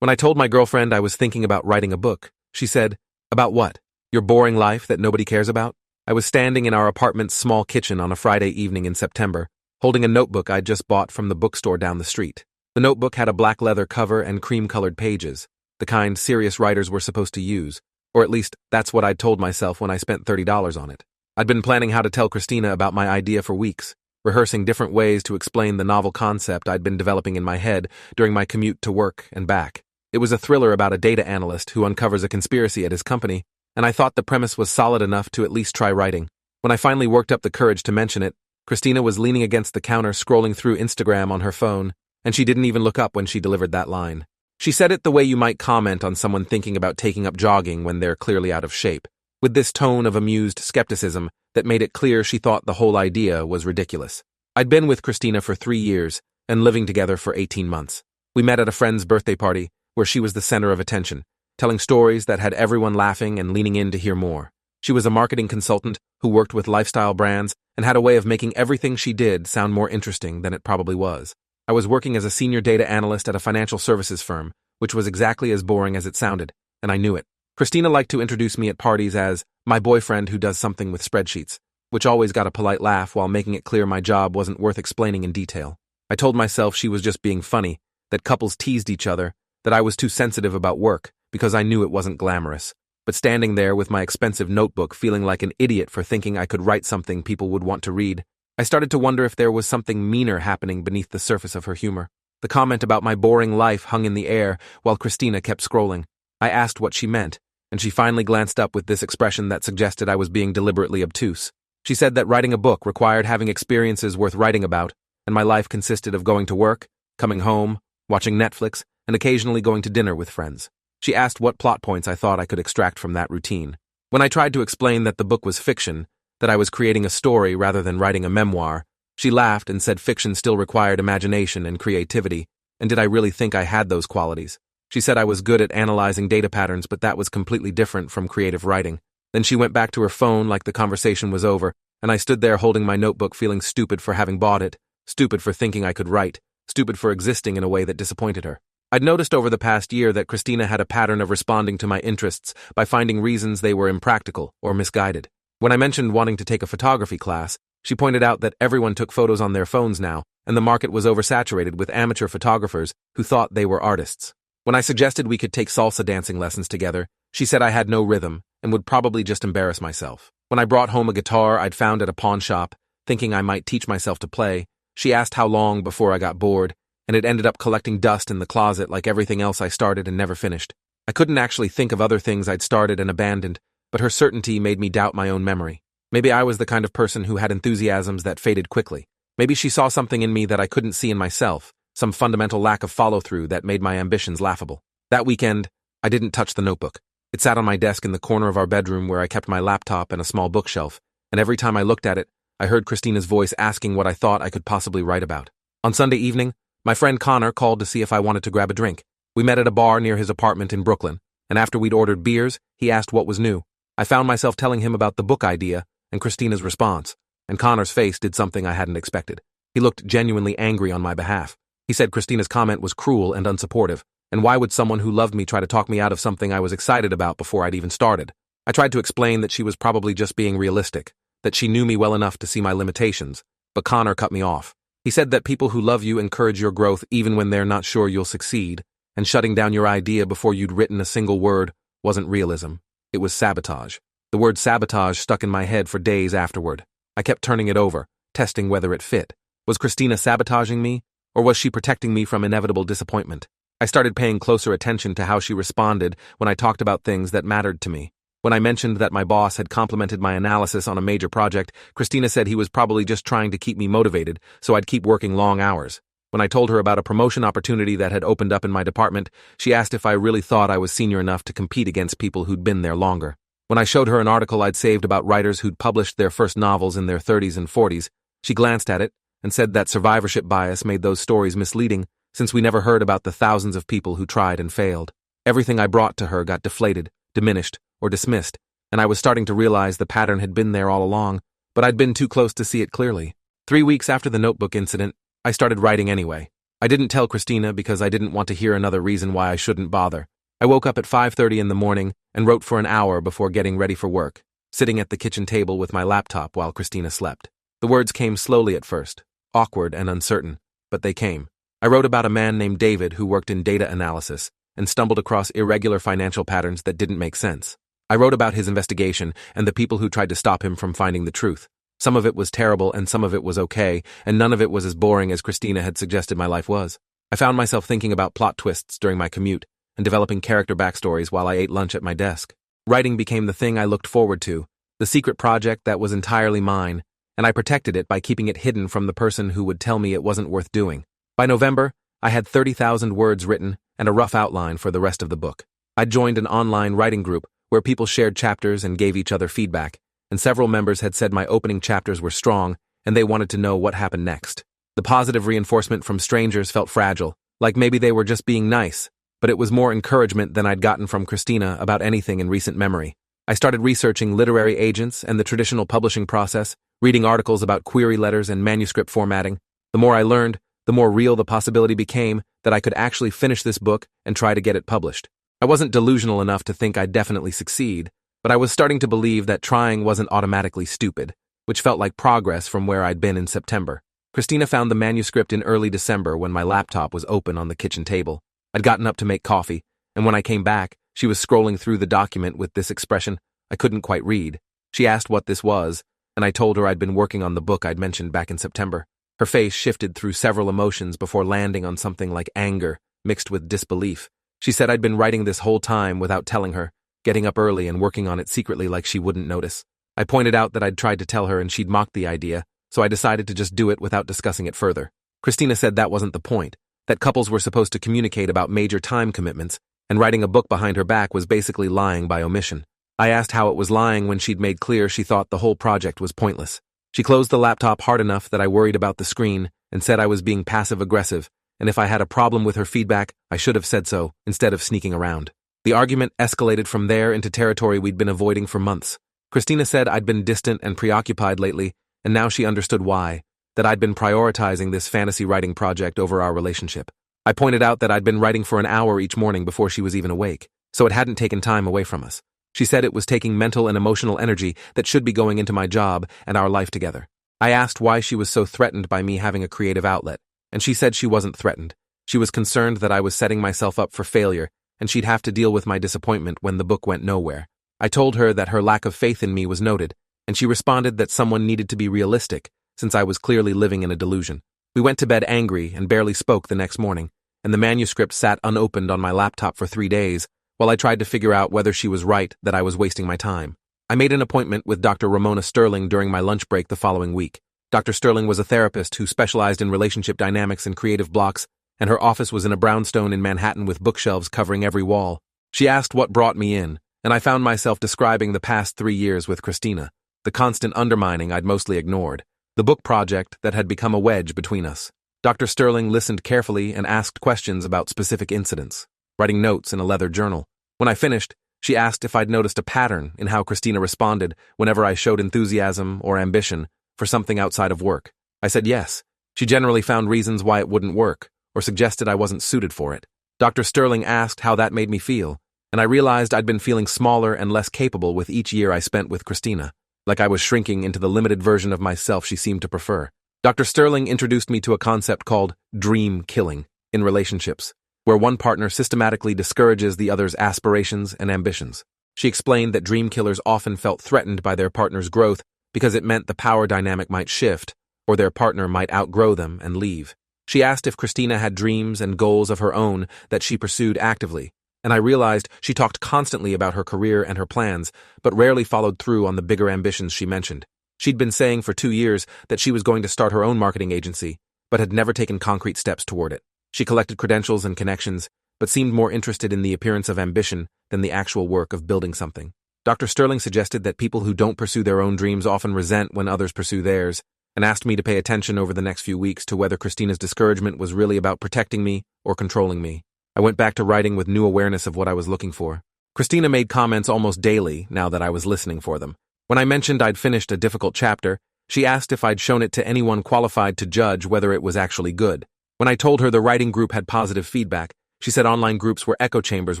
When I told my girlfriend I was thinking about writing a book, she said, "About what? Your boring life that nobody cares about?" I was standing in our apartment's small kitchen on a Friday evening in September, holding a notebook I'd just bought from the bookstore down the street. The notebook had a black leather cover and cream-colored pages, the kind serious writers were supposed to use, or at least that's what I'd told myself when I spent $30 on it. I'd been planning how to tell Christina about my idea for weeks, rehearsing different ways to explain the novel concept I'd been developing in my head during my commute to work and back. It was a thriller about a data analyst who uncovers a conspiracy at his company, and I thought the premise was solid enough to at least try writing. When I finally worked up the courage to mention it, Christina was leaning against the counter scrolling through Instagram on her phone, and she didn't even look up when she delivered that line. She said it the way you might comment on someone thinking about taking up jogging when they're clearly out of shape, with this tone of amused skepticism that made it clear she thought the whole idea was ridiculous. I'd been with Christina for 3 years and living together for 18 months. We met at a friend's birthday party where she was the center of attention, telling stories that had everyone laughing and leaning in to hear more. She was a marketing consultant who worked with lifestyle brands and had a way of making everything she did sound more interesting than it probably was. I was working as a senior data analyst at a financial services firm, which was exactly as boring as it sounded, and I knew it. Christina liked to introduce me at parties as my boyfriend who does something with spreadsheets, which always got a polite laugh while making it clear my job wasn't worth explaining in detail. I told myself she was just being funny, that couples teased each other, that I was too sensitive about work because I knew it wasn't glamorous. But standing there with my expensive notebook feeling like an idiot for thinking I could write something people would want to read, I started to wonder if there was something meaner happening beneath the surface of her humor. The comment about my boring life hung in the air while Christina kept scrolling. I asked what she meant, and she finally glanced up with this expression that suggested I was being deliberately obtuse. She said that writing a book required having experiences worth writing about, and my life consisted of going to work, coming home, watching Netflix, and occasionally going to dinner with friends. She asked what plot points I thought I could extract from that routine. When I tried to explain that the book was fiction, that I was creating a story rather than writing a memoir, she laughed and said fiction still required imagination and creativity, and did I really think I had those qualities? She said I was good at analyzing data patterns, but that was completely different from creative writing. Then she went back to her phone like the conversation was over, and I stood there holding my notebook feeling stupid for having bought it, stupid for thinking I could write, stupid for existing in a way that disappointed her. I'd noticed over the past year that Christina had a pattern of responding to my interests by finding reasons they were impractical or misguided. When I mentioned wanting to take a photography class, she pointed out that everyone took photos on their phones now, and the market was oversaturated with amateur photographers who thought they were artists. When I suggested we could take salsa dancing lessons together, she said I had no rhythm and would probably just embarrass myself. When I brought home a guitar I'd found at a pawn shop, thinking I might teach myself to play, she asked how long before I got bored, and it ended up collecting dust in the closet like everything else I started and never finished. I couldn't actually think of other things I'd started and abandoned, but her certainty made me doubt my own memory. Maybe I was the kind of person who had enthusiasms that faded quickly. Maybe she saw something in me that I couldn't see in myself, some fundamental lack of follow-through that made my ambitions laughable. That weekend, I didn't touch the notebook. It sat on my desk in the corner of our bedroom where I kept my laptop and a small bookshelf, and every time I looked at it, I heard Christina's voice asking what I thought I could possibly write about. On Sunday evening, my friend Connor called to see if I wanted to grab a drink. We met at a bar near his apartment in Brooklyn, and after we'd ordered beers, he asked what was new. I found myself telling him about the book idea and Christina's response, and Connor's face did something I hadn't expected. He looked genuinely angry on my behalf. He said Christina's comment was cruel and unsupportive, and why would someone who loved me try to talk me out of something I was excited about before I'd even started? I tried to explain that she was probably just being realistic, that she knew me well enough to see my limitations, but Connor cut me off. He said that people who love you encourage your growth even when they're not sure you'll succeed, and shutting down your idea before you'd written a single word wasn't realism. It was sabotage. The word sabotage stuck in my head for days afterward. I kept turning it over, testing whether it fit. Was Christina sabotaging me, or was she protecting me from inevitable disappointment? I started paying closer attention to how she responded when I talked about things that mattered to me. When I mentioned that my boss had complimented my analysis on a major project, Christina said he was probably just trying to keep me motivated so I'd keep working long hours. When I told her about a promotion opportunity that had opened up in my department, she asked if I really thought I was senior enough to compete against people who'd been there longer. When I showed her an article I'd saved about writers who'd published their first novels in their 30s and 40s, she glanced at it and said that survivorship bias made those stories misleading since we never heard about the thousands of people who tried and failed. Everything I brought to her got deflated, diminished, or dismissed, and I was starting to realize the pattern had been there all along, but I'd been too close to see it clearly. 3 weeks after the notebook incident, I started writing anyway. I didn't tell Christina because I didn't want to hear another reason why I shouldn't bother. I woke up at 5:30 in the morning and wrote for an hour before getting ready for work, sitting at the kitchen table with my laptop while Christina slept. The words came slowly at first, awkward and uncertain, but they came. I wrote about a man named David who worked in data analysis and stumbled across irregular financial patterns that didn't make sense. I wrote about his investigation and the people who tried to stop him from finding the truth. Some of it was terrible and some of it was okay, and none of it was as boring as Christina had suggested my life was. I found myself thinking about plot twists during my commute and developing character backstories while I ate lunch at my desk. Writing became the thing I looked forward to, the secret project that was entirely mine, and I protected it by keeping it hidden from the person who would tell me it wasn't worth doing. By November, I had 30,000 words written and a rough outline for the rest of the book. I joined an online writing group where people shared chapters and gave each other feedback, and several members had said my opening chapters were strong and they wanted to know what happened next. The positive reinforcement from strangers felt fragile, like maybe they were just being nice, but it was more encouragement than I'd gotten from Christina about anything in recent memory. I started researching literary agents and the traditional publishing process, reading articles about query letters and manuscript formatting. The more I learned, the more real the possibility became that I could actually finish this book and try to get it published. I wasn't delusional enough to think I'd definitely succeed, but I was starting to believe that trying wasn't automatically stupid, which felt like progress from where I'd been in September. Christina found the manuscript in early December when my laptop was open on the kitchen table. I'd gotten up to make coffee, and when I came back, she was scrolling through the document with this expression I couldn't quite read. She asked what this was, and I told her I'd been working on the book I'd mentioned back in September. Her face shifted through several emotions before landing on something like anger, mixed with disbelief. She said I'd been writing this whole time without telling her, getting up early and working on it secretly like she wouldn't notice. I pointed out that I'd tried to tell her and she'd mocked the idea, so I decided to just do it without discussing it further. Christina said that wasn't the point, that couples were supposed to communicate about major time commitments, and writing a book behind her back was basically lying by omission. I asked how it was lying when she'd made clear she thought the whole project was pointless. She closed the laptop hard enough that I worried about the screen and said I was being passive-aggressive, and if I had a problem with her feedback, I should have said so, instead of sneaking around. The argument escalated from there into territory we'd been avoiding for months. Christina said I'd been distant and preoccupied lately, and now she understood why, that I'd been prioritizing this fantasy writing project over our relationship. I pointed out that I'd been writing for an hour each morning before she was even awake, so it hadn't taken time away from us. She said it was taking mental and emotional energy that should be going into my job and our life together. I asked why she was so threatened by me having a creative outlet, and she said she wasn't threatened. She was concerned that I was setting myself up for failure, and she'd have to deal with my disappointment when the book went nowhere. I told her that her lack of faith in me was noted, and she responded that someone needed to be realistic, since I was clearly living in a delusion. We went to bed angry and barely spoke the next morning, and the manuscript sat unopened on my laptop for 3 days, while I tried to figure out whether she was right that I was wasting my time. I made an appointment with Dr. Ramona Sterling during my lunch break the following week. Dr. Sterling was a therapist who specialized in relationship dynamics and creative blocks, and her office was in a brownstone in Manhattan with bookshelves covering every wall. She asked what brought me in, and I found myself describing the past 3 years with Christina, the constant undermining I'd mostly ignored, the book project that had become a wedge between us. Dr. Sterling listened carefully and asked questions about specific incidents, writing notes in a leather journal. When I finished, she asked if I'd noticed a pattern in how Christina responded whenever I showed enthusiasm or ambition for something outside of work. I said yes. She generally found reasons why it wouldn't work, or suggested I wasn't suited for it. Dr. Sterling asked how that made me feel, and I realized I'd been feeling smaller and less capable with each year I spent with Christina, like I was shrinking into the limited version of myself she seemed to prefer. Dr. Sterling introduced me to a concept called dream killing in relationships, where one partner systematically discourages the other's aspirations and ambitions. She explained that dream killers often felt threatened by their partner's growth because it meant the power dynamic might shift, or their partner might outgrow them and leave. She asked if Christina had dreams and goals of her own that she pursued actively, and I realized she talked constantly about her career and her plans, but rarely followed through on the bigger ambitions she mentioned. She'd been saying for 2 years that she was going to start her own marketing agency, but had never taken concrete steps toward it. She collected credentials and connections, but seemed more interested in the appearance of ambition than the actual work of building something. Dr. Sterling suggested that people who don't pursue their own dreams often resent when others pursue theirs, and asked me to pay attention over the next few weeks to whether Christina's discouragement was really about protecting me or controlling me. I went back to writing with new awareness of what I was looking for. Christina made comments almost daily now that I was listening for them. When I mentioned I'd finished a difficult chapter, she asked if I'd shown it to anyone qualified to judge whether it was actually good. When I told her the writing group had positive feedback, she said online groups were echo chambers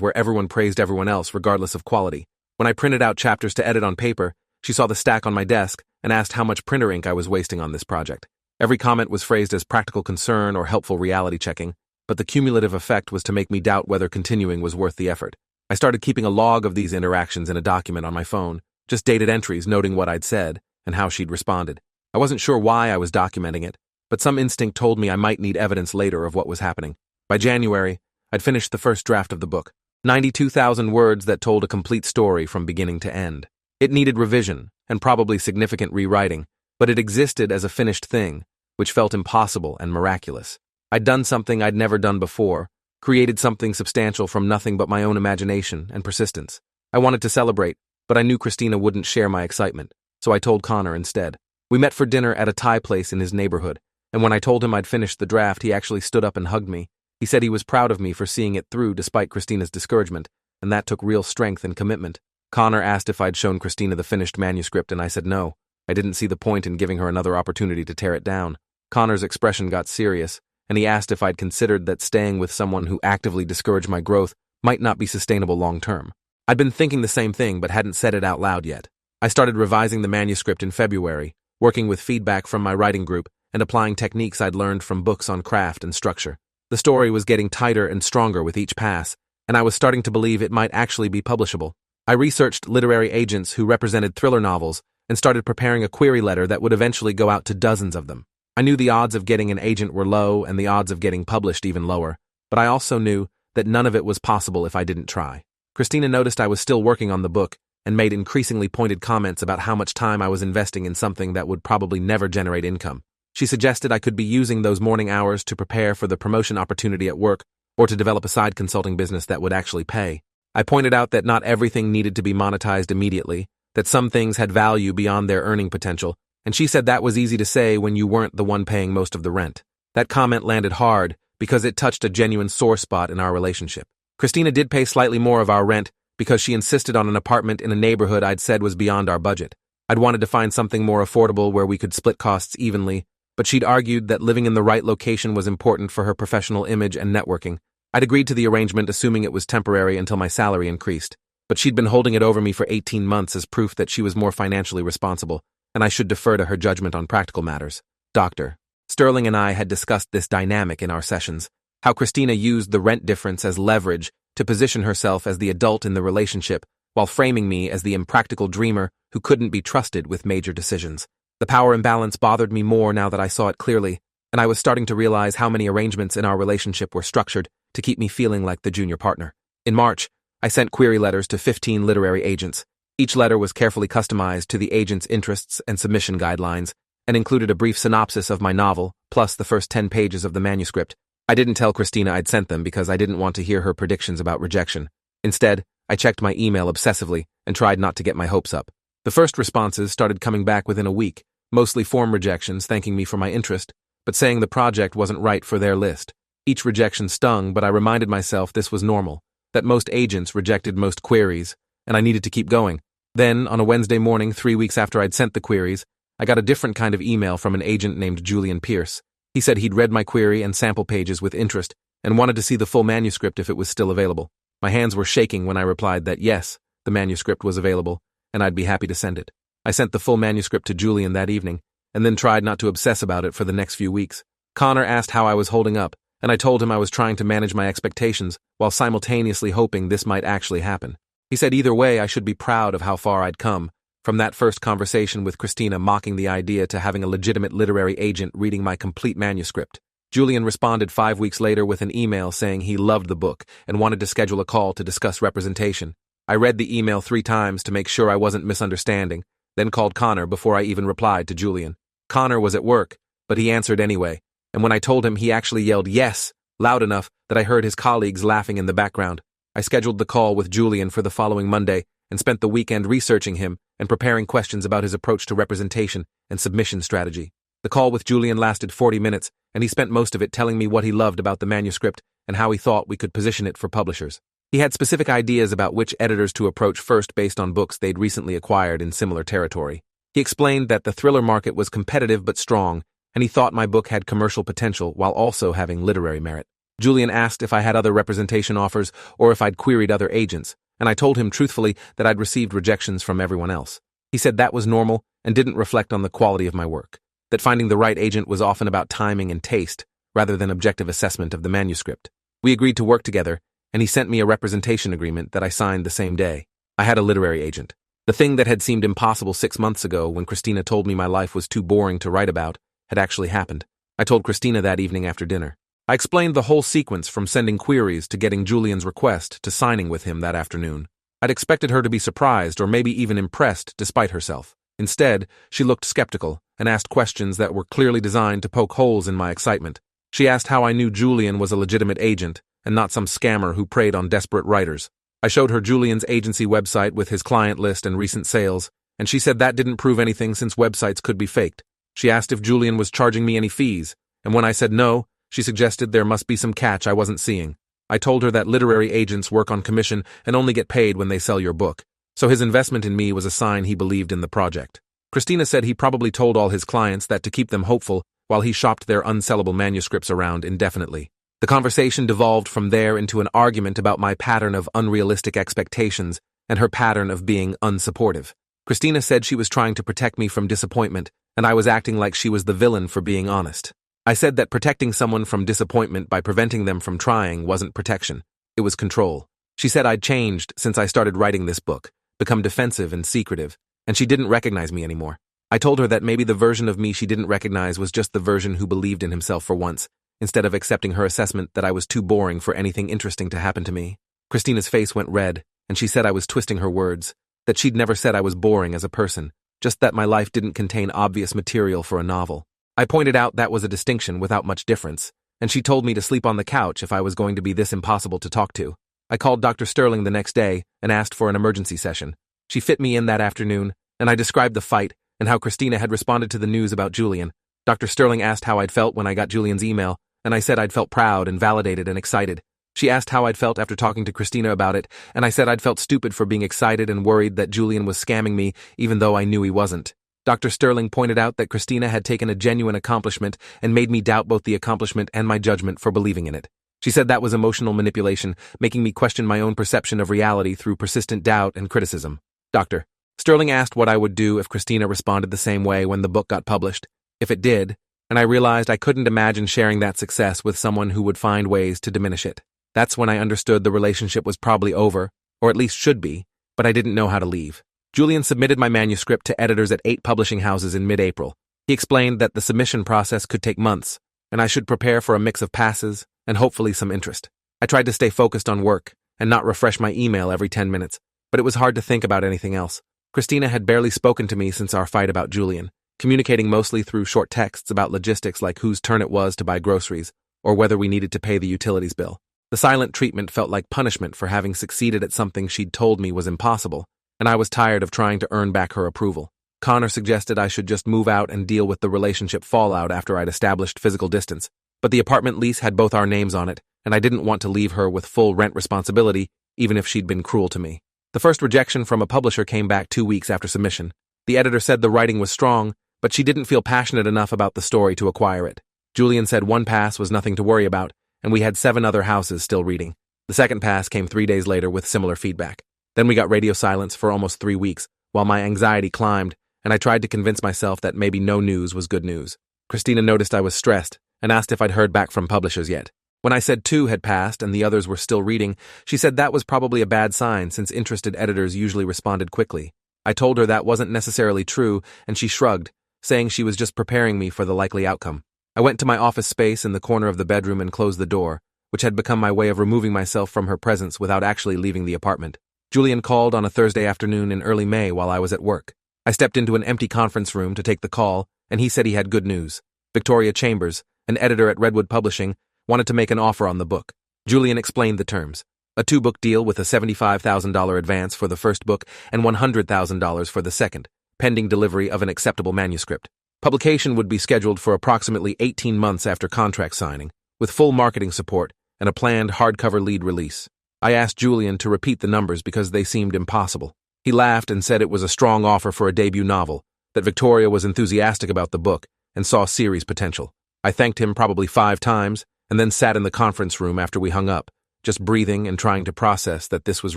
where everyone praised everyone else regardless of quality. When I printed out chapters to edit on paper, she saw the stack on my desk and asked how much printer ink I was wasting on this project. Every comment was phrased as practical concern or helpful reality checking, but the cumulative effect was to make me doubt whether continuing was worth the effort. I started keeping a log of these interactions in a document on my phone, just dated entries noting what I'd said and how she'd responded. I wasn't sure why I was documenting it, but some instinct told me I might need evidence later of what was happening. By January, I'd finished the first draft of the book, 92,000 words that told a complete story from beginning to end. It needed revision and probably significant rewriting, but it existed as a finished thing, which felt impossible and miraculous. I'd done something I'd never done before, created something substantial from nothing but my own imagination and persistence. I wanted to celebrate, but I knew Christina wouldn't share my excitement, so I told Connor instead. We met for dinner at a Thai place in his neighborhood, and when I told him I'd finished the draft, he actually stood up and hugged me. He said he was proud of me for seeing it through despite Christina's discouragement, and that took real strength and commitment. Connor asked if I'd shown Christina the finished manuscript, and I said no. I didn't see the point in giving her another opportunity to tear it down. Connor's expression got serious, and he asked if I'd considered that staying with someone who actively discouraged my growth might not be sustainable long-term. I'd been thinking the same thing but hadn't said it out loud yet. I started revising the manuscript in February, working with feedback from my writing group and applying techniques I'd learned from books on craft and structure. The story was getting tighter and stronger with each pass, and I was starting to believe it might actually be publishable. I researched literary agents who represented thriller novels and started preparing a query letter that would eventually go out to dozens of them. I knew the odds of getting an agent were low and the odds of getting published even lower, but I also knew that none of it was possible if I didn't try. Christina noticed I was still working on the book and made increasingly pointed comments about how much time I was investing in something that would probably never generate income. She suggested I could be using those morning hours to prepare for the promotion opportunity at work or to develop a side consulting business that would actually pay. I pointed out that not everything needed to be monetized immediately, that some things had value beyond their earning potential, and she said that was easy to say when you weren't the one paying most of the rent. That comment landed hard because it touched a genuine sore spot in our relationship. Christina did pay slightly more of our rent because she insisted on an apartment in a neighborhood I'd said was beyond our budget. I'd wanted to find something more affordable where we could split costs evenly, but she'd argued that living in the right location was important for her professional image and networking. I'd agreed to the arrangement assuming it was temporary until my salary increased, but she'd been holding it over me for 18 months as proof that she was more financially responsible, and I should defer to her judgment on practical matters. Dr. Sterling and I had discussed this dynamic in our sessions, how Christina used the rent difference as leverage to position herself as the adult in the relationship while framing me as the impractical dreamer who couldn't be trusted with major decisions. The power imbalance bothered me more now that I saw it clearly, and I was starting to realize how many arrangements in our relationship were structured to keep me feeling like the junior partner. In March, I sent query letters to 15 literary agents. Each letter was carefully customized to the agent's interests and submission guidelines, and included a brief synopsis of my novel, plus the first 10 pages of the manuscript. I didn't tell Christina I'd sent them because I didn't want to hear her predictions about rejection. Instead, I checked my email obsessively and tried not to get my hopes up. The first responses started coming back within a week, mostly form rejections thanking me for my interest, but saying the project wasn't right for their list. Each rejection stung, but I reminded myself this was normal, that most agents rejected most queries, and I needed to keep going. Then, on a Wednesday morning 3 weeks after I'd sent the queries, I got a different kind of email from an agent named Julian Pierce. He said he'd read my query and sample pages with interest and wanted to see the full manuscript if it was still available. My hands were shaking when I replied that yes, the manuscript was available, and I'd be happy to send it. I sent the full manuscript to Julian that evening, and then tried not to obsess about it for the next few weeks. Connor asked how I was holding up, and I told him I was trying to manage my expectations while simultaneously hoping this might actually happen. He said either way I should be proud of how far I'd come, from that first conversation with Christina mocking the idea to having a legitimate literary agent reading my complete manuscript. Julian responded 5 weeks later with an email saying he loved the book and wanted to schedule a call to discuss representation. I read the email 3 times to make sure I wasn't misunderstanding, then called Connor before I even replied to Julian. Connor was at work, but he answered anyway, and when I told him, he actually yelled yes, loud enough that I heard his colleagues laughing in the background. I scheduled the call with Julian for the following Monday and spent the weekend researching him and preparing questions about his approach to representation and submission strategy. The call with Julian lasted 40 minutes, and he spent most of it telling me what he loved about the manuscript and how he thought we could position it for publishers. He had specific ideas about which editors to approach first based on books they'd recently acquired in similar territory. He explained that the thriller market was competitive but strong, and he thought my book had commercial potential while also having literary merit. Julian asked if I had other representation offers or if I'd queried other agents, and I told him truthfully that I'd received rejections from everyone else. He said that was normal and didn't reflect on the quality of my work, that finding the right agent was often about timing and taste, rather than objective assessment of the manuscript. We agreed to work together, and he sent me a representation agreement that I signed the same day. I had a literary agent. The thing that had seemed impossible 6 months ago when Christina told me my life was too boring to write about had actually happened. I told Christina that evening after dinner. I explained the whole sequence from sending queries to getting Julian's request to signing with him that afternoon. I'd expected her to be surprised or maybe even impressed despite herself. Instead, she looked skeptical and asked questions that were clearly designed to poke holes in my excitement. She asked how I knew Julian was a legitimate agent and not some scammer who preyed on desperate writers. I showed her Julian's agency website with his client list and recent sales, and she said that didn't prove anything since websites could be faked. She asked if Julian was charging me any fees, and when I said no, she suggested there must be some catch I wasn't seeing. I told her that literary agents work on commission and only get paid when they sell your book, so his investment in me was a sign he believed in the project. Christina said he probably told all his clients that to keep them hopeful while he shopped their unsellable manuscripts around indefinitely. The conversation devolved from there into an argument about my pattern of unrealistic expectations and her pattern of being unsupportive. Christina said she was trying to protect me from disappointment, and I was acting like she was the villain for being honest. I said that protecting someone from disappointment by preventing them from trying wasn't protection. It was control. She said I'd changed since I started writing this book, become defensive and secretive, and she didn't recognize me anymore. I told her that maybe the version of me she didn't recognize was just the version who believed in himself for once, instead of accepting her assessment that I was too boring for anything interesting to happen to me. Christina's face went red, and she said I was twisting her words, that she'd never said I was boring as a person, just that my life didn't contain obvious material for a novel. I pointed out that was a distinction without much difference, and she told me to sleep on the couch if I was going to be this impossible to talk to. I called Dr. Sterling the next day and asked for an emergency session. She fit me in that afternoon, and I described the fight and how Christina had responded to the news about Julian. Dr. Sterling asked how I'd felt when I got Julian's email, and I said I'd felt proud and validated and excited. She asked how I'd felt after talking to Christina about it, and I said I'd felt stupid for being excited and worried that Julian was scamming me even though I knew he wasn't. Dr. Sterling pointed out that Christina had taken a genuine accomplishment and made me doubt both the accomplishment and my judgment for believing in it. She said that was emotional manipulation, making me question my own perception of reality through persistent doubt and criticism. Dr. Sterling asked what I would do if Christina responded the same way when the book got published. If it did, and I realized I couldn't imagine sharing that success with someone who would find ways to diminish it. That's when I understood the relationship was probably over, or at least should be, but I didn't know how to leave. Julian submitted my manuscript to editors at 8 publishing houses in mid-April. He explained that the submission process could take months, and I should prepare for a mix of passes and hopefully some interest. I tried to stay focused on work and not refresh my email every 10 minutes, but it was hard to think about anything else. Christina had barely spoken to me since our fight about Julian, communicating mostly through short texts about logistics like whose turn it was to buy groceries or whether we needed to pay the utilities bill. The silent treatment felt like punishment for having succeeded at something she'd told me was impossible, and I was tired of trying to earn back her approval. Connor suggested I should just move out and deal with the relationship fallout after I'd established physical distance, but the apartment lease had both our names on it, and I didn't want to leave her with full rent responsibility, even if she'd been cruel to me. The first rejection from a publisher came back 2 weeks after submission. The editor said the writing was strong, but she didn't feel passionate enough about the story to acquire it. Julian said one pass was nothing to worry about, and we had 7 other houses still reading. The second pass came 3 days later with similar feedback. Then we got radio silence for almost 3 weeks, while my anxiety climbed, and I tried to convince myself that maybe no news was good news. Christina noticed I was stressed and asked if I'd heard back from publishers yet. When I said 2 had passed and the others were still reading, she said that was probably a bad sign since interested editors usually responded quickly. I told her that wasn't necessarily true, and she shrugged, saying she was just preparing me for the likely outcome. I went to my office space in the corner of the bedroom and closed the door, which had become my way of removing myself from her presence without actually leaving the apartment. Julian called on a Thursday afternoon in early May while I was at work. I stepped into an empty conference room to take the call, and he said he had good news. Victoria Chambers, an editor at Redwood Publishing, wanted to make an offer on the book. Julian explained the terms. A 2-book deal with a $75,000 advance for the first book and $100,000 for the second, pending delivery of an acceptable manuscript. Publication would be scheduled for approximately 18 months after contract signing, with full marketing support and a planned hardcover lead release. I asked Julian to repeat the numbers because they seemed impossible. He laughed and said it was a strong offer for a debut novel, that Victoria was enthusiastic about the book, and saw series potential. I thanked him probably 5 times, and then sat in the conference room after we hung up, just breathing and trying to process that this was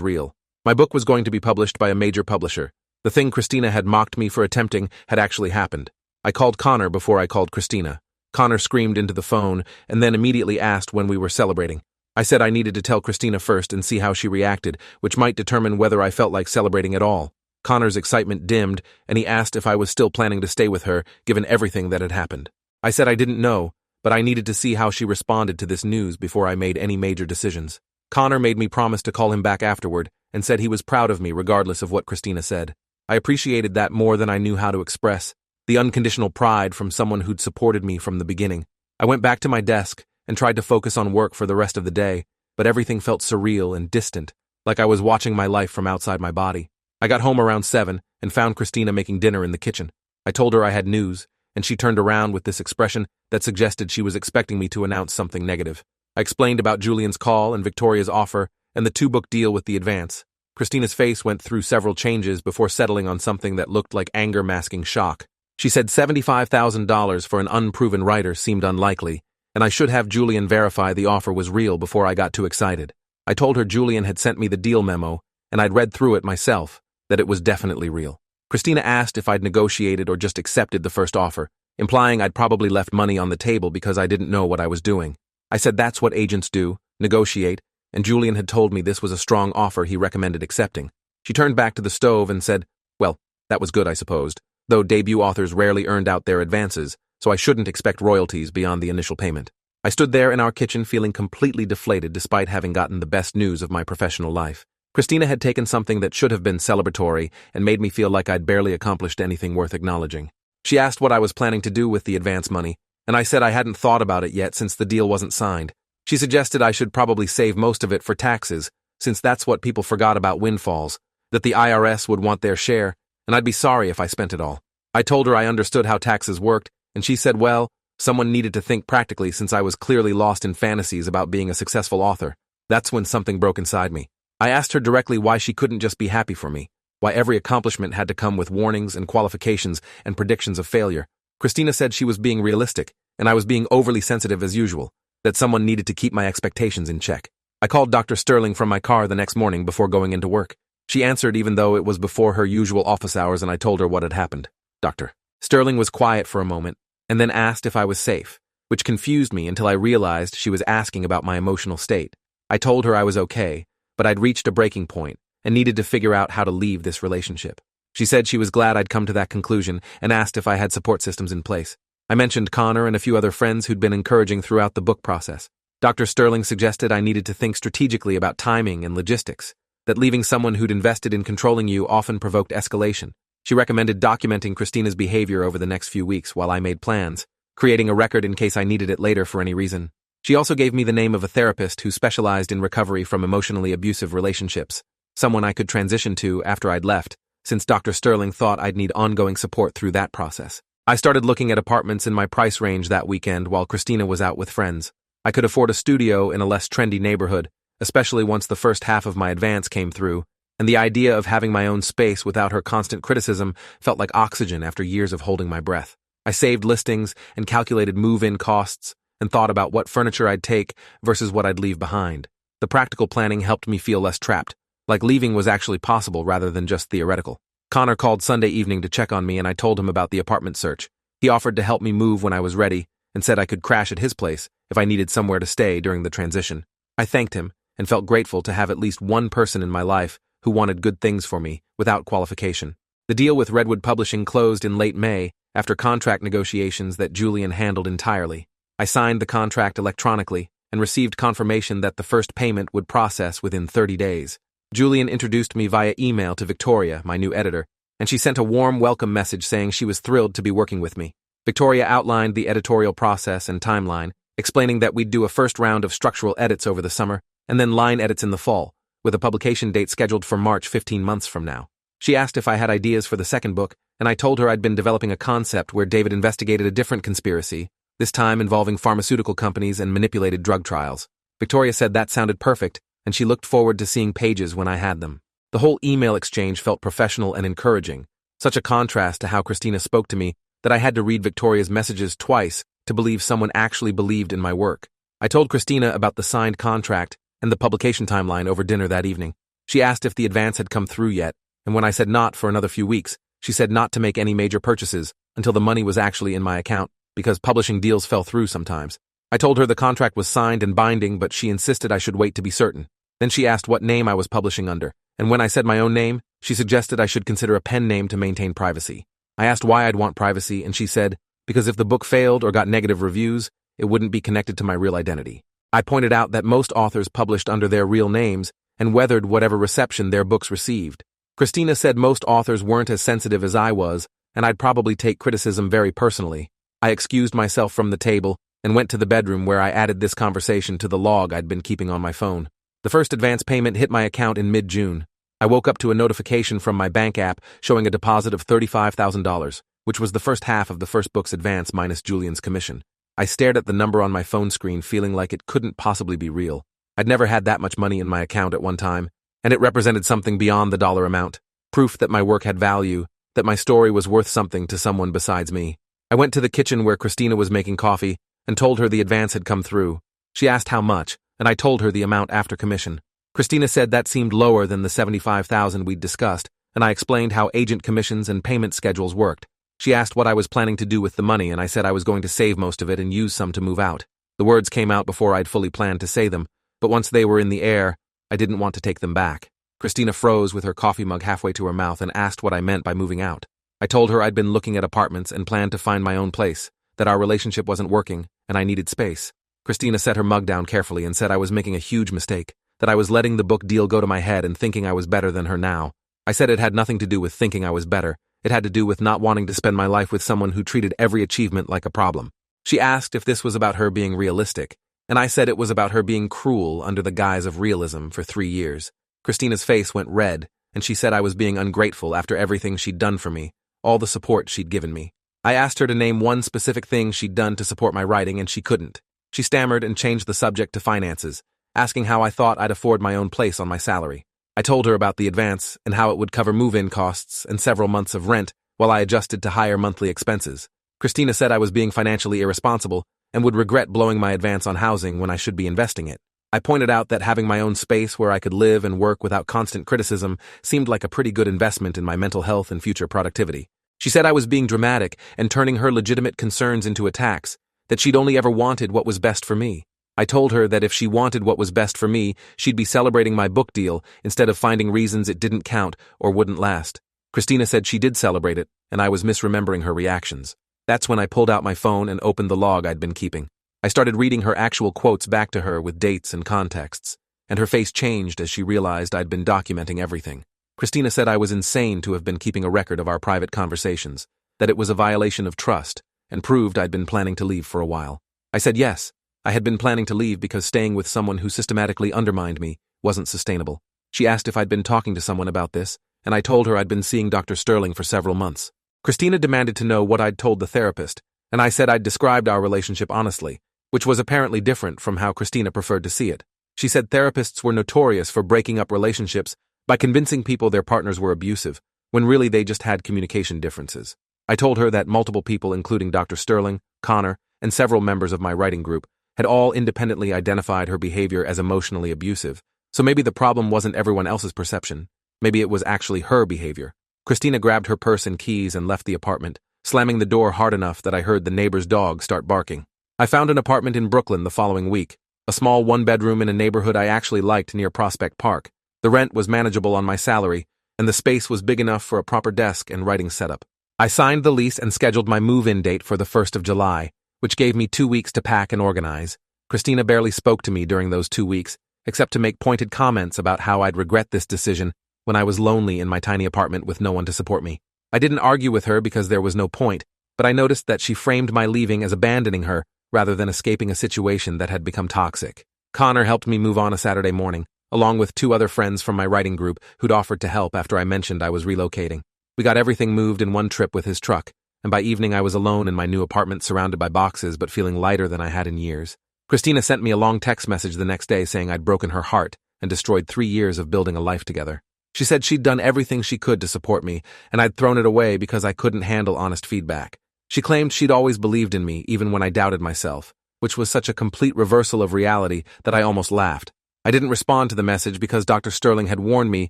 real. My book was going to be published by a major publisher. The thing Christina had mocked me for attempting had actually happened. I called Connor before I called Christina. Connor screamed into the phone and then immediately asked when we were celebrating. I said I needed to tell Christina first and see how she reacted, which might determine whether I felt like celebrating at all. Connor's excitement dimmed, and he asked if I was still planning to stay with her, given everything that had happened. I said I didn't know, but I needed to see how she responded to this news before I made any major decisions. Connor made me promise to call him back afterward and said he was proud of me regardless of what Christina said. I appreciated that more than I knew how to express, the unconditional pride from someone who'd supported me from the beginning. I went back to my desk and tried to focus on work for the rest of the day, but everything felt surreal and distant, like I was watching my life from outside my body. I got home around 7 and found Christina making dinner in the kitchen. I told her I had news, and she turned around with this expression that suggested she was expecting me to announce something negative. I explained about Julian's call and Victoria's offer and the 2-book deal with the advance. Christina's face went through several changes before settling on something that looked like anger masking shock. She said $75,000 for an unproven writer seemed unlikely, and I should have Julian verify the offer was real before I got too excited. I told her Julian had sent me the deal memo, and I'd read through it myself, that it was definitely real. Christina asked if I'd negotiated or just accepted the first offer, implying I'd probably left money on the table because I didn't know what I was doing. I said that's what agents do, negotiate, and Julian had told me this was a strong offer he recommended accepting. She turned back to the stove and said, well, that was good, I supposed, though debut authors rarely earned out their advances, so I shouldn't expect royalties beyond the initial payment. I stood there in our kitchen feeling completely deflated despite having gotten the best news of my professional life. Christina had taken something that should have been celebratory and made me feel like I'd barely accomplished anything worth acknowledging. She asked what I was planning to do with the advance money, and I said I hadn't thought about it yet since the deal wasn't signed. She suggested I should probably save most of it for taxes, since that's what people forgot about windfalls, that the IRS would want their share, and I'd be sorry if I spent it all. I told her I understood how taxes worked, and she said, well, someone needed to think practically since I was clearly lost in fantasies about being a successful author. That's when something broke inside me. I asked her directly why she couldn't just be happy for me, why every accomplishment had to come with warnings and qualifications and predictions of failure. Christina said she was being realistic, and I was being overly sensitive as usual, that someone needed to keep my expectations in check. I called Dr. Sterling from my car the next morning before going into work. She answered even though it was before her usual office hours, and I told her what had happened. Dr. Sterling was quiet for a moment, and then asked if I was safe, which confused me until I realized she was asking about my emotional state. I told her I was okay, but I'd reached a breaking point and needed to figure out how to leave this relationship. She said she was glad I'd come to that conclusion and asked if I had support systems in place. I mentioned Connor and a few other friends who'd been encouraging throughout the book process. Dr. Sterling suggested I needed to think strategically about timing and logistics, that leaving someone who'd invested in controlling you often provoked escalation. She recommended documenting Christina's behavior over the next few weeks while I made plans, creating a record in case I needed it later for any reason. She also gave me the name of a therapist who specialized in recovery from emotionally abusive relationships, someone I could transition to after I'd left, since Dr. Sterling thought I'd need ongoing support through that process. I started looking at apartments in my price range that weekend while Christina was out with friends. I could afford a studio in a less trendy neighborhood, especially once the first half of my advance came through, and the idea of having my own space without her constant criticism felt like oxygen after years of holding my breath. I saved listings and calculated move-in costs and thought about what furniture I'd take versus what I'd leave behind. The practical planning helped me feel less trapped, like leaving was actually possible rather than just theoretical. Connor called Sunday evening to check on me, and I told him about the apartment search. He offered to help me move when I was ready and said I could crash at his place if I needed somewhere to stay during the transition. I thanked him and felt grateful to have at least one person in my life who wanted good things for me without qualification. The deal with Redwood Publishing closed in late May after contract negotiations that Julian handled entirely. I signed the contract electronically and received confirmation that the first payment would process within 30 days. Julian introduced me via email to Victoria, my new editor, and she sent a warm welcome message saying she was thrilled to be working with me. Victoria outlined the editorial process and timeline, explaining that we'd do a first round of structural edits over the summer and then line edits in the fall, with a publication date scheduled for March 15 months from now. She asked if I had ideas for the second book, and I told her I'd been developing a concept where David investigated a different conspiracy, this time involving pharmaceutical companies and manipulated drug trials. Victoria said that sounded perfect, and she looked forward to seeing pages when I had them. The whole email exchange felt professional and encouraging, such a contrast to how Christina spoke to me that I had to read Victoria's messages twice to believe someone actually believed in my work. I told Christina about the signed contract and the publication timeline over dinner that evening. She asked if the advance had come through yet, and when I said not for another few weeks, she said not to make any major purchases until the money was actually in my account, because publishing deals fell through sometimes. I told her the contract was signed and binding, but she insisted I should wait to be certain. Then she asked what name I was publishing under, and when I said my own name, she suggested I should consider a pen name to maintain privacy. I asked why I'd want privacy, and she said, because if the book failed or got negative reviews, it wouldn't be connected to my real identity. I pointed out that most authors published under their real names and weathered whatever reception their books received. Christina said most authors weren't as sensitive as I was, and I'd probably take criticism very personally. I excused myself from the table and went to the bedroom where I added this conversation to the log I'd been keeping on my phone. The first advance payment hit my account in mid-June. I woke up to a notification from my bank app showing a deposit of $35,000, which was the first half of the first book's advance minus Julian's commission. I stared at the number on my phone screen, feeling like it couldn't possibly be real. I'd never had that much money in my account at one time, and it represented something beyond the dollar amount, proof that my work had value, that my story was worth something to someone besides me. I went to the kitchen where Christina was making coffee and told her the advance had come through. She asked how much, and I told her the amount after commission. Christina said that seemed lower than the $75,000 we'd discussed, and I explained how agent commissions and payment schedules worked. She asked what I was planning to do with the money, and I said I was going to save most of it and use some to move out. The words came out before I'd fully planned to say them, but once they were in the air, I didn't want to take them back. Christina froze with her coffee mug halfway to her mouth and asked what I meant by moving out. I told her I'd been looking at apartments and planned to find my own place, that our relationship wasn't working, and I needed space. Christina set her mug down carefully and said I was making a huge mistake, that I was letting the book deal go to my head and thinking I was better than her now. I said it had nothing to do with thinking I was better. It had to do with not wanting to spend my life with someone who treated every achievement like a problem. She asked if this was about her being realistic, and I said it was about her being cruel under the guise of realism for 3 years. Christina's face went red, and she said I was being ungrateful after everything she'd done for me, all the support she'd given me. I asked her to name one specific thing she'd done to support my writing, and she couldn't. She stammered and changed the subject to finances, asking how I thought I'd afford my own place on my salary. I told her about the advance and how it would cover move-in costs and several months of rent while I adjusted to higher monthly expenses. Christina said I was being financially irresponsible and would regret blowing my advance on housing when I should be investing it. I pointed out that having my own space where I could live and work without constant criticism seemed like a pretty good investment in my mental health and future productivity. She said I was being dramatic and turning her legitimate concerns into attacks, that she'd only ever wanted what was best for me. I told her that if she wanted what was best for me, she'd be celebrating my book deal instead of finding reasons it didn't count or wouldn't last. Christina said she did celebrate it, and I was misremembering her reactions. That's when I pulled out my phone and opened the log I'd been keeping. I started reading her actual quotes back to her with dates and contexts, and her face changed as she realized I'd been documenting everything. Christina said I was insane to have been keeping a record of our private conversations, that it was a violation of trust, and proved I'd been planning to leave for a while. I said yes. I had been planning to leave because staying with someone who systematically undermined me wasn't sustainable. She asked if I'd been talking to someone about this, and I told her I'd been seeing Dr. Sterling for several months. Christina demanded to know what I'd told the therapist, and I said I'd described our relationship honestly, which was apparently different from how Christina preferred to see it. She said therapists were notorious for breaking up relationships by convincing people their partners were abusive, when really they just had communication differences. I told her that multiple people, including Dr. Sterling, Connor, and several members of my writing group, had all independently identified her behavior as emotionally abusive, so maybe the problem wasn't everyone else's perception. Maybe it was actually her behavior. Christina grabbed her purse and keys and left the apartment, slamming the door hard enough that I heard the neighbor's dog start barking. I found an apartment in Brooklyn the following week, a small one-bedroom in a neighborhood I actually liked near Prospect Park. The rent was manageable on my salary, and the space was big enough for a proper desk and writing setup. I signed the lease and scheduled my move-in date for the 1st of July, which gave me 2 weeks to pack and organize. Christina barely spoke to me during those 2 weeks, except to make pointed comments about how I'd regret this decision when I was lonely in my tiny apartment with no one to support me. I didn't argue with her because there was no point, but I noticed that she framed my leaving as abandoning her rather than escaping a situation that had become toxic. Connor helped me move on a Saturday morning, along with 2 other friends from my writing group who'd offered to help after I mentioned I was relocating. We got everything moved in one trip with his truck, and by evening I was alone in my new apartment surrounded by boxes but feeling lighter than I had in years. Christina sent me a long text message the next day saying I'd broken her heart and destroyed 3 years of building a life together. She said she'd done everything she could to support me, and I'd thrown it away because I couldn't handle honest feedback. She claimed she'd always believed in me, even when I doubted myself, which was such a complete reversal of reality that I almost laughed. I didn't respond to the message because Dr. Sterling had warned me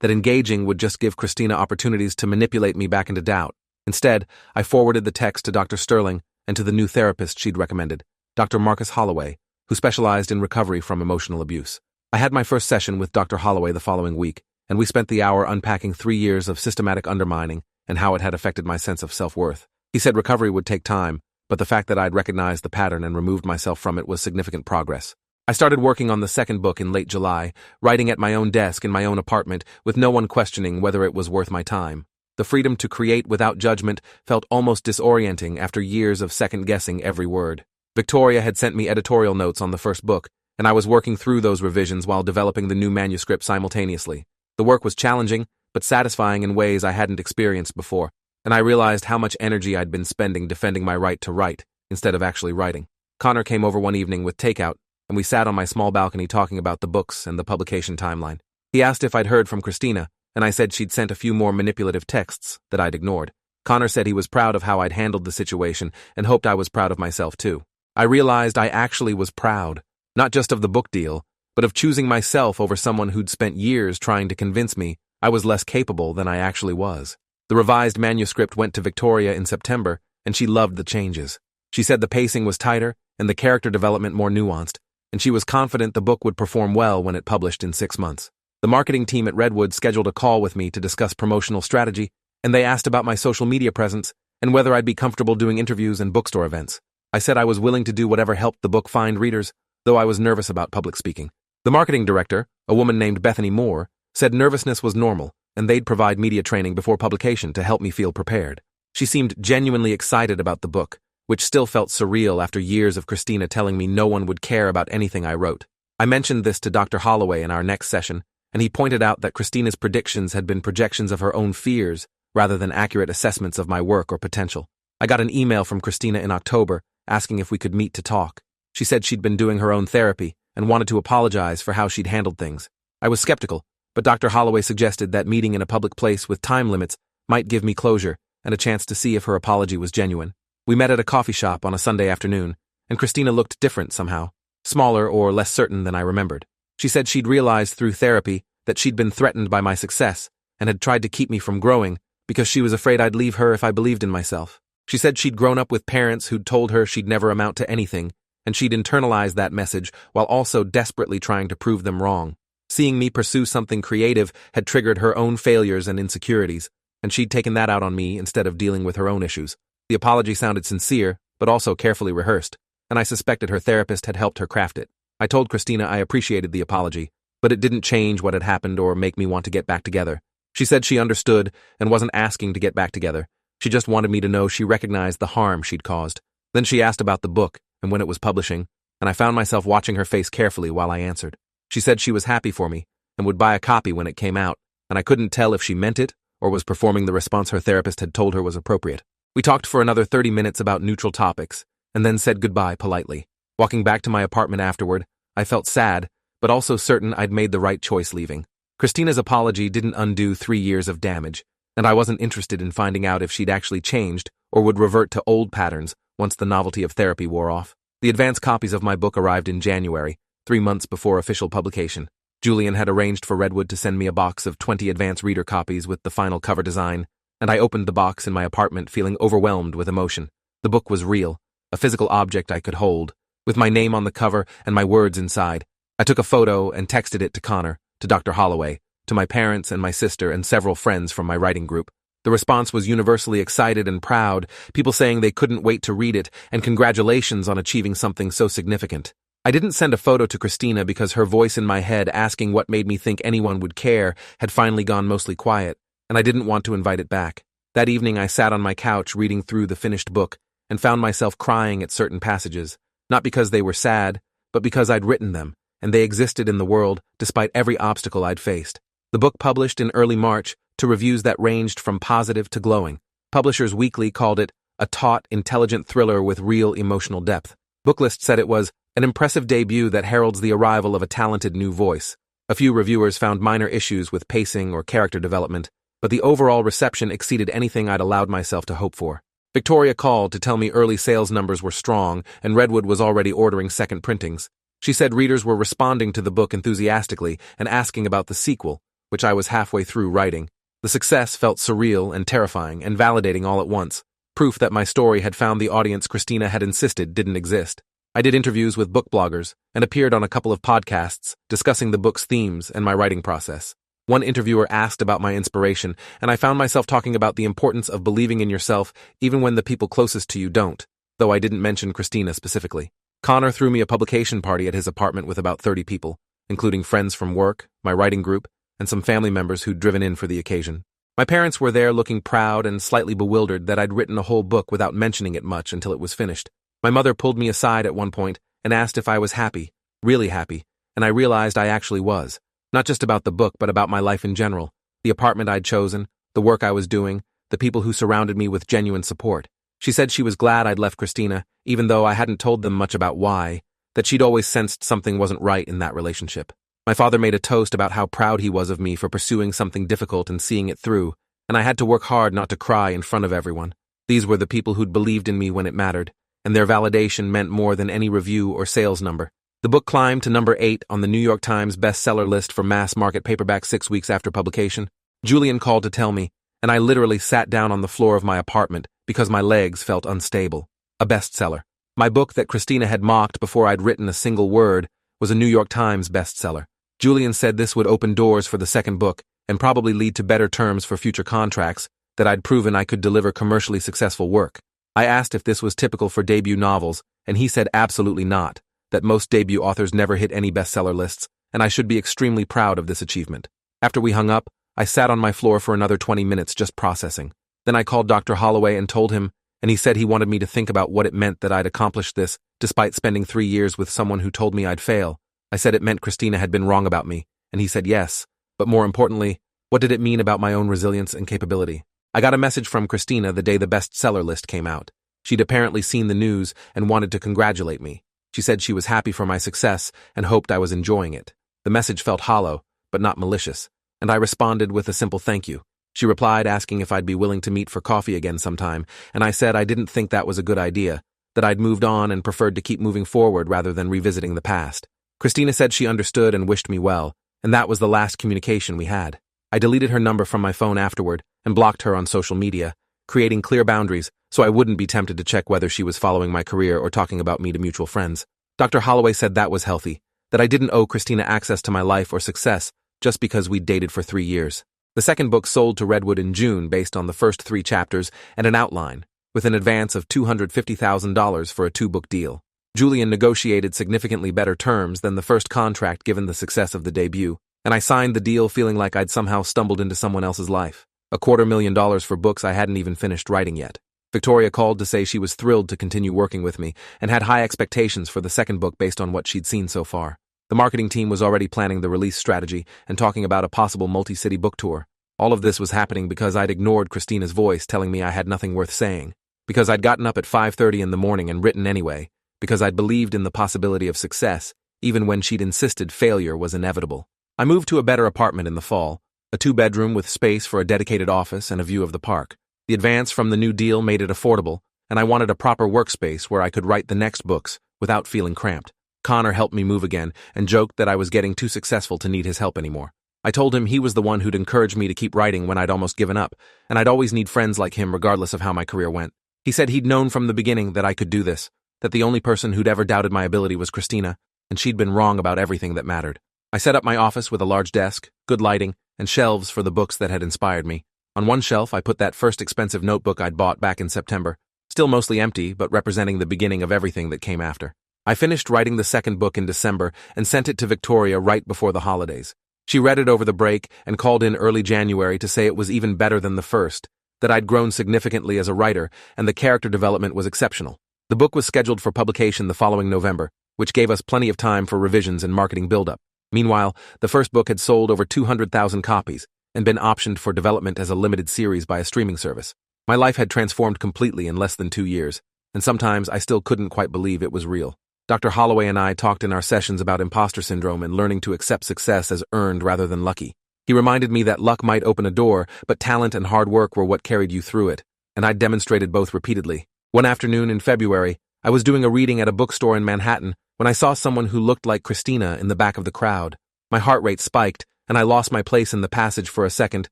that engaging would just give Christina opportunities to manipulate me back into doubt. Instead, I forwarded the text to Dr. Sterling and to the new therapist she'd recommended, Dr. Marcus Holloway, who specialized in recovery from emotional abuse. I had my first session with Dr. Holloway the following week, and we spent the hour unpacking 3 years of systematic undermining and how it had affected my sense of self-worth. He said recovery would take time, but the fact that I'd recognized the pattern and removed myself from it was significant progress. I started working on the second book in late July, writing at my own desk in my own apartment with no one questioning whether it was worth my time. The freedom to create without judgment felt almost disorienting after years of second-guessing every word. Victoria had sent me editorial notes on the first book, and I was working through those revisions while developing the new manuscript simultaneously. The work was challenging, but satisfying in ways I hadn't experienced before, and I realized how much energy I'd been spending defending my right to write instead of actually writing. Connor came over one evening with takeout, and we sat on my small balcony talking about the books and the publication timeline. He asked if I'd heard from Christina, and I said she'd sent a few more manipulative texts that I'd ignored. Connor said he was proud of how I'd handled the situation and hoped I was proud of myself too. I realized I actually was proud, not just of the book deal, but of choosing myself over someone who'd spent years trying to convince me I was less capable than I actually was. The revised manuscript went to Victoria in September, and she loved the changes. She said the pacing was tighter and the character development more nuanced, and she was confident the book would perform well when it published in 6 months. The marketing team at Redwood scheduled a call with me to discuss promotional strategy, and they asked about my social media presence and whether I'd be comfortable doing interviews and bookstore events. I said I was willing to do whatever helped the book find readers, though I was nervous about public speaking. The marketing director, a woman named Bethany Moore, said nervousness was normal, and they'd provide media training before publication to help me feel prepared. She seemed genuinely excited about the book, which still felt surreal after years of Christina telling me no one would care about anything I wrote. I mentioned this to Dr. Holloway in our next session, and he pointed out that Christina's predictions had been projections of her own fears rather than accurate assessments of my work or potential. I got an email from Christina in October asking if we could meet to talk. She said she'd been doing her own therapy and wanted to apologize for how she'd handled things. I was skeptical, but Dr. Holloway suggested that meeting in a public place with time limits might give me closure and a chance to see if her apology was genuine. We met at a coffee shop on a Sunday afternoon, and Christina looked different somehow, smaller or less certain than I remembered. She said she'd realized through therapy that she'd been threatened by my success and had tried to keep me from growing because she was afraid I'd leave her if I believed in myself. She said she'd grown up with parents who'd told her she'd never amount to anything, and she'd internalized that message while also desperately trying to prove them wrong. Seeing me pursue something creative had triggered her own failures and insecurities, and she'd taken that out on me instead of dealing with her own issues. The apology sounded sincere, but also carefully rehearsed, and I suspected her therapist had helped her craft it. I told Christina I appreciated the apology, but it didn't change what had happened or make me want to get back together. She said she understood and wasn't asking to get back together. She just wanted me to know she recognized the harm she'd caused. Then she asked about the book and when it was publishing, and I found myself watching her face carefully while I answered. She said she was happy for me and would buy a copy when it came out, and I couldn't tell if she meant it or was performing the response her therapist had told her was appropriate. We talked for another 30 minutes about neutral topics, and then said goodbye politely. Walking back to my apartment afterward, I felt sad, but also certain I'd made the right choice leaving. Christina's apology didn't undo 3 years of damage, and I wasn't interested in finding out if she'd actually changed or would revert to old patterns once the novelty of therapy wore off. The advance copies of my book arrived in January, 3 months before official publication. Julian had arranged for Redwood to send me a box of 20 advance reader copies with the final cover design, and I opened the box in my apartment feeling overwhelmed with emotion. The book was real, a physical object I could hold, with my name on the cover and my words inside. I took a photo and texted it to Connor, to Dr. Holloway, to my parents and my sister and several friends from my writing group. The response was universally excited and proud, people saying they couldn't wait to read it, and congratulations on achieving something so significant. I didn't send a photo to Christina because her voice in my head asking what made me think anyone would care had finally gone mostly quiet, and I didn't want to invite it back. That evening I sat on my couch reading through the finished book and found myself crying at certain passages, not because they were sad, but because I'd written them, and they existed in the world despite every obstacle I'd faced. The book published in early March to reviews that ranged from positive to glowing. Publishers Weekly called it a taut, intelligent thriller with real emotional depth. Booklist said it was an impressive debut that heralds the arrival of a talented new voice. A few reviewers found minor issues with pacing or character development, but the overall reception exceeded anything I'd allowed myself to hope for. Victoria called to tell me early sales numbers were strong and Redwood was already ordering second printings. She said readers were responding to the book enthusiastically and asking about the sequel, which I was halfway through writing. The success felt surreal and terrifying and validating all at once, proof that my story had found the audience Christina had insisted didn't exist. I did interviews with book bloggers and appeared on a couple of podcasts discussing the book's themes and my writing process. One interviewer asked about my inspiration, and I found myself talking about the importance of believing in yourself even when the people closest to you don't, though I didn't mention Christina specifically. Connor threw me a publication party at his apartment with about 30 people, including friends from work, my writing group, and some family members who'd driven in for the occasion. My parents were there looking proud and slightly bewildered that I'd written a whole book without mentioning it much until it was finished. My mother pulled me aside at one point and asked if I was happy, really happy, and I realized I actually was. Not just about the book, but about my life in general, the apartment I'd chosen, the work I was doing, the people who surrounded me with genuine support. She said she was glad I'd left Christina, even though I hadn't told them much about why, that she'd always sensed something wasn't right in that relationship. My father made a toast about how proud he was of me for pursuing something difficult and seeing it through, and I had to work hard not to cry in front of everyone. These were the people who'd believed in me when it mattered, and their validation meant more than any review or sales number. The book climbed to number 8 on the New York Times bestseller list for mass market paperback 6 weeks after publication. Julian called to tell me, and I literally sat down on the floor of my apartment because my legs felt unstable. A bestseller. My book that Christina had mocked before I'd written a single word was a New York Times bestseller. Julian said this would open doors for the second book and probably lead to better terms for future contracts, that I'd proven I could deliver commercially successful work. I asked if this was typical for debut novels, and he said absolutely not, that most debut authors never hit any bestseller lists, and I should be extremely proud of this achievement. After we hung up, I sat on my floor for another 20 minutes just processing. Then I called Dr. Holloway and told him, and he said he wanted me to think about what it meant that I'd accomplished this, despite spending 3 years with someone who told me I'd fail. I said it meant Christina had been wrong about me, and he said yes, but more importantly, what did it mean about my own resilience and capability? I got a message from Christina the day the bestseller list came out. She'd apparently seen the news and wanted to congratulate me. She said she was happy for my success and hoped I was enjoying it. The message felt hollow, but not malicious, and I responded with a simple thank you. She replied asking if I'd be willing to meet for coffee again sometime, and I said I didn't think that was a good idea, that I'd moved on and preferred to keep moving forward rather than revisiting the past. Christina said she understood and wished me well, and that was the last communication we had. I deleted her number from my phone afterward and blocked her on social media, creating clear boundaries so I wouldn't be tempted to check whether she was following my career or talking about me to mutual friends. Dr. Holloway said that was healthy, that I didn't owe Christina access to my life or success just because we'd dated for 3 years. The second book sold to Redwood in June based on the first 3 chapters and an outline, with an advance of $250,000 for a 2-book deal. Julian negotiated significantly better terms than the first contract given the success of the debut, and I signed the deal feeling like I'd somehow stumbled into someone else's life. $250,000 for books I hadn't even finished writing yet. Victoria called to say she was thrilled to continue working with me and had high expectations for the second book based on what she'd seen so far. The marketing team was already planning the release strategy and talking about a possible multi-city book tour. All of this was happening because I'd ignored Christina's voice telling me I had nothing worth saying, because I'd gotten up at 5:30 in the morning and written anyway, because I'd believed in the possibility of success, even when she'd insisted failure was inevitable. I moved to a better apartment in the fall, a 2-bedroom with space for a dedicated office and a view of the park. The advance from the new deal made it affordable, and I wanted a proper workspace where I could write the next books without feeling cramped. Connor helped me move again and joked that I was getting too successful to need his help anymore. I told him he was the one who'd encouraged me to keep writing when I'd almost given up, and I'd always need friends like him regardless of how my career went. He said he'd known from the beginning that I could do this, that the only person who'd ever doubted my ability was Christina, and she'd been wrong about everything that mattered. I set up my office with a large desk, good lighting, and shelves for the books that had inspired me. On one shelf, I put that first expensive notebook I'd bought back in September, still mostly empty, but representing the beginning of everything that came after. I finished writing the second book in December and sent it to Victoria right before the holidays. She read it over the break and called in early January to say it was even better than the first, that I'd grown significantly as a writer and the character development was exceptional. The book was scheduled for publication the following November, which gave us plenty of time for revisions and marketing buildup. Meanwhile, the first book had sold over 200,000 copies and been optioned for development as a limited series by a streaming service. My life had transformed completely in less than 2 years, and sometimes I still couldn't quite believe it was real. Dr. Holloway and I talked in our sessions about imposter syndrome and learning to accept success as earned rather than lucky. He reminded me that luck might open a door, but talent and hard work were what carried you through it, and I demonstrated both repeatedly. One afternoon in February, I was doing a reading at a bookstore in Manhattan when I saw someone who looked like Christina in the back of the crowd. My heart rate spiked, and I lost my place in the passage for a second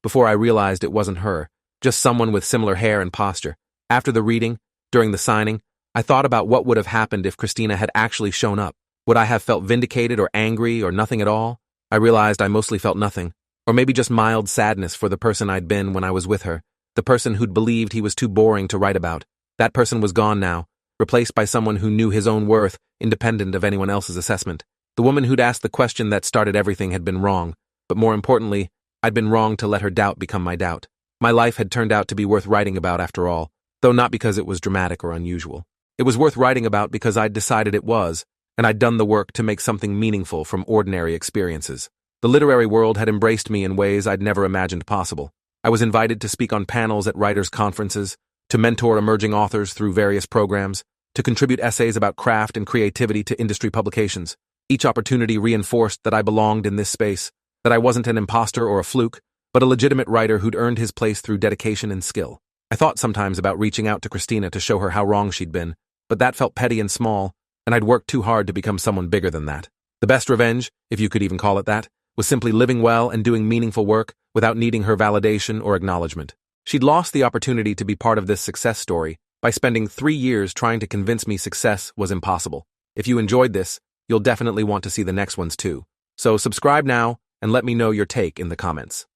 before I realized it wasn't her, just someone with similar hair and posture. After the reading, during the signing, I thought about what would have happened if Christina had actually shown up. Would I have felt vindicated or angry or nothing at all? I realized I mostly felt nothing, or maybe just mild sadness for the person I'd been when I was with her, the person who'd believed he was too boring to write about. That person was gone now, replaced by someone who knew his own worth, independent of anyone else's assessment. The woman who'd asked the question that started everything had been wrong, but more importantly, I'd been wrong to let her doubt become my doubt. My life had turned out to be worth writing about after all, though not because it was dramatic or unusual. It was worth writing about because I'd decided it was, and I'd done the work to make something meaningful from ordinary experiences. The literary world had embraced me in ways I'd never imagined possible. I was invited to speak on panels at writers' conferences, to mentor emerging authors through various programs, to contribute essays about craft and creativity to industry publications. Each opportunity reinforced that I belonged in this space, that I wasn't an imposter or a fluke, but a legitimate writer who'd earned his place through dedication and skill. I thought sometimes about reaching out to Christina to show her how wrong she'd been, but that felt petty and small, and I'd worked too hard to become someone bigger than that. The best revenge, if you could even call it that, was simply living well and doing meaningful work without needing her validation or acknowledgement. She'd lost the opportunity to be part of this success story by spending 3 years trying to convince me success was impossible. If you enjoyed this, you'll definitely want to see the next ones too. So subscribe now and let me know your take in the comments.